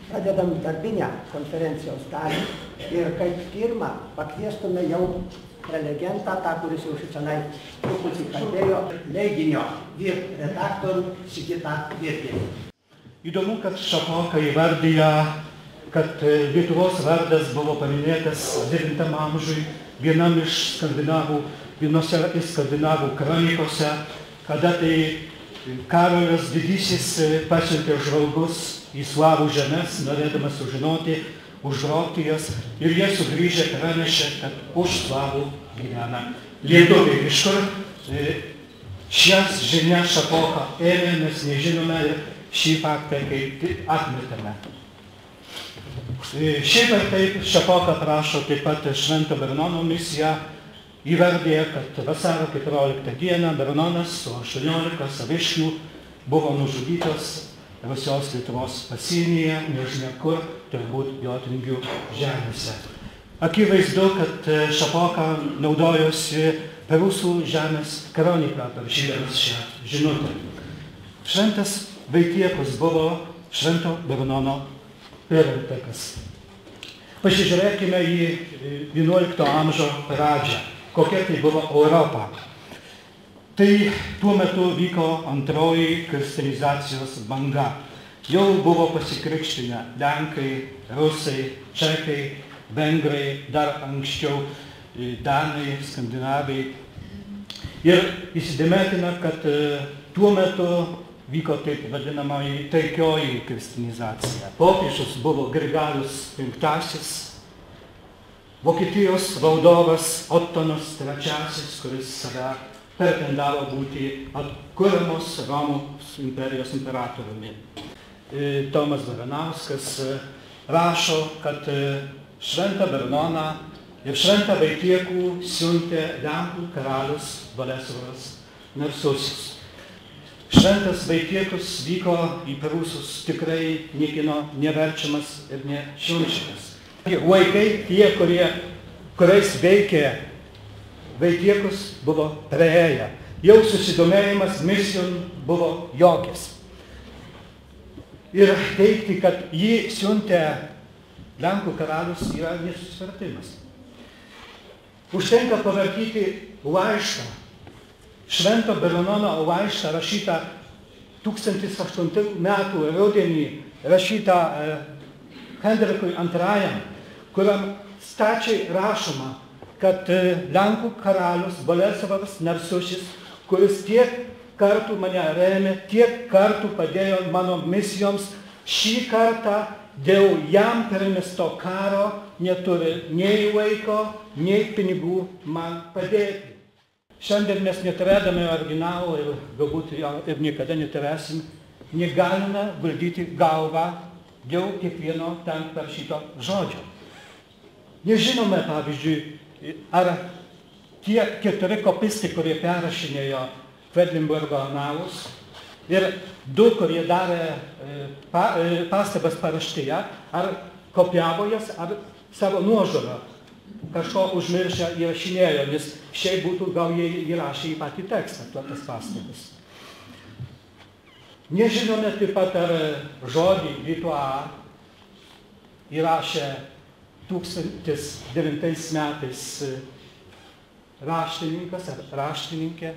Pradedam darbinę konferencijos dalį ir kaip pirmą pakviestume jau prelegentą, tą, kuris jau šičionai truputį kalbėjo, leidinio vyr redaktorių Sigitą Virgilį. Įdomu, kad Šapoka įvardyja, kad Lietuvos vardas buvo paminėtas 9 amžiui vienam iš vienose iš skandinavų kronikose, kada tai Karolis Didysis pasiuntė žvalgus į slavų žemes, norėdamas sužinoti, užgrobti jas, ir jie sugrįžę pranešė, kad už slavų gyvena lietuviai. Iš kur šias žinias Šapoka ėmė, mes nežinome ir šį faktą kaip atmetame. Šiaip ar taip Šapoka prašo taip pat Švento Bernono misiją, įvardė, kad vasario 14 dieną Bernonas su 18 saviškių buvo nužudytas Rusijos Lietuvos pasienyje, nežinia kur, turbūt Jotvingių žemėse. Akivaizdu, kad Šapoka naudojosi Prūsų žemės kroniką, parašydamas šią žinutę. Šventas Vaitiekus buvo Švento Bernono pirmtakas. Pasižiūrėkime į 11 amžiaus pradžią. Kokia tai buvo Europa. Tai tuo metu vyko antroji kristalizacijos banga. Jau buvo pasikrikštinę Lenkai, Rusai, Čekai, Vengrai, dar anksčiau Danai, Skandinavai. Ir įsidėmėtina, kad tuo metu vyko taip vadinamoji taikioji kristalizacija. Popiežius buvo Grigalius V, Vokietijos valdovas Ottanas III, kuris save pretendavo būti atkuriamos Romos imperijos imperatoriumi. Tomas Baranauskas rašo, kad Šventą Bernoną ir Šventą Vaitiekų siuntė Lenkų karalius Boleslovas Narsusis. Šventas Vaitiekus vyko į Prūsus tikrai niekino neverčiamas ir nešunčiamas. Vaikai, tie, kuriais veikė Vaitiekus, buvo praėję. Jau susidomėjimas misijom buvo jokis. Ir teigti, kad jį siuntė Lenkų karalius, yra nesusipratimas. Užtenka pavartyti laišką, Švento Bernono laišką rašytą 1008 metų rudenį, rašytą Henrikui II, kuriam stačiai rašoma, kad Lenkų karalius Boleslovas Narsusis, kuris tiek kartų mane rėmė, tiek kartų padėjo mano misijoms, šį kartą dėl jam permesto karo neturi nei laiko, nei pinigų man padėti. Šiandien mes neturėdami originalo ir galbūt ir niekada neturėsim, negalime valdyti galvą dėl kiekvieno ten parašyto žodžio. Nežinome, pavyzdžiui, ar tie 4 kopistai, kurie perrašinėjo Kvedlinburgo analus, ir 2, kurie darė pastabas paraštėje, ar kopijavo jas, ar savo nuožiūrą kažko užmiršę įrašinėjo, nes šiaip būtų gal jie įrašė į patį tekstą, tas pastabas. Nežinome taip pat, ar žodį Vituā įrašė 1009 metais raštininkas ar raštininkė,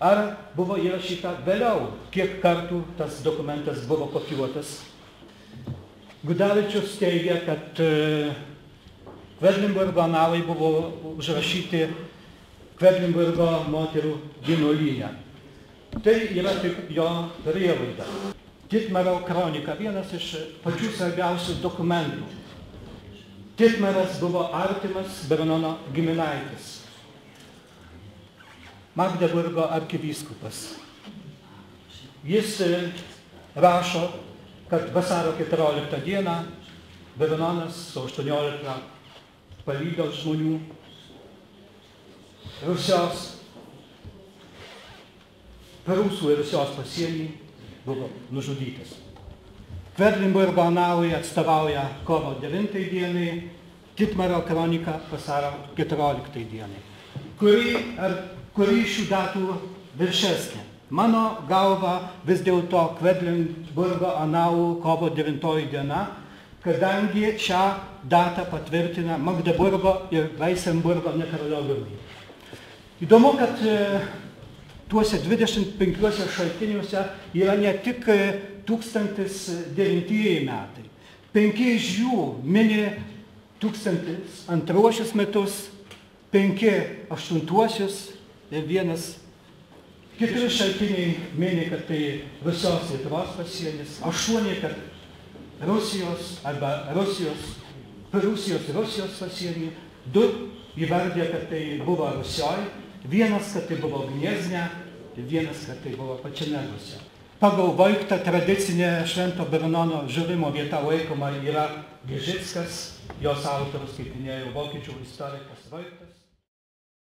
ar buvo įrašyta vėliau, kiek kartų tas dokumentas buvo kopijuotas. Gudavičius teigia, kad Kvedlinburgo analai buvo užrašyti Kvedlinburgo moterų vienuolyne. Tai yra tik jo prielaida. Titmaro kronika, vienas iš pačių svarbiausių dokumentų. Titmaras buvo artimas Bernono giminaitis, Magdeburgo arkivyskupas. Jis rašo, kad vasario 14 dieną Bernonas su 18 palydos žmonių Rusijos, Prūsų ir Rusijos pasienį buvo nužudytas. Kvedlinburgo analai atstovauja kovo 9 dienai, Titmaro kronika vasario 14 dienai. Kuri šių datų viršesnė? Mano galva vis dėlto Kvedlinburgo analų kovo 9 diena, kadangi šią datą patvirtina Magdeburgo ir Weisenburgo nekrologai. Įdomu, kad tuose 25 šaltiniuose yra ne tik 1009 metai. 5 iš jų mini 1002 metus, 5 8 ir 1. Keturi šaltiniai mini, kad tai Rusijos Lietuvos pasienis, 8, kad Rusijos arba Rusijos pasienį, 2 įvardė, kad tai buvo Rusijoje, 1, kad tai buvo Gniezne ir 1, kad tai buvo pačiame Rusijoje. Pagal Voigtą tradicinė Švento Brunono žuvimo vieta laikoma yra Gižickas, jos autorius, kaip minėjau, vokiečių istorikas Voigtas.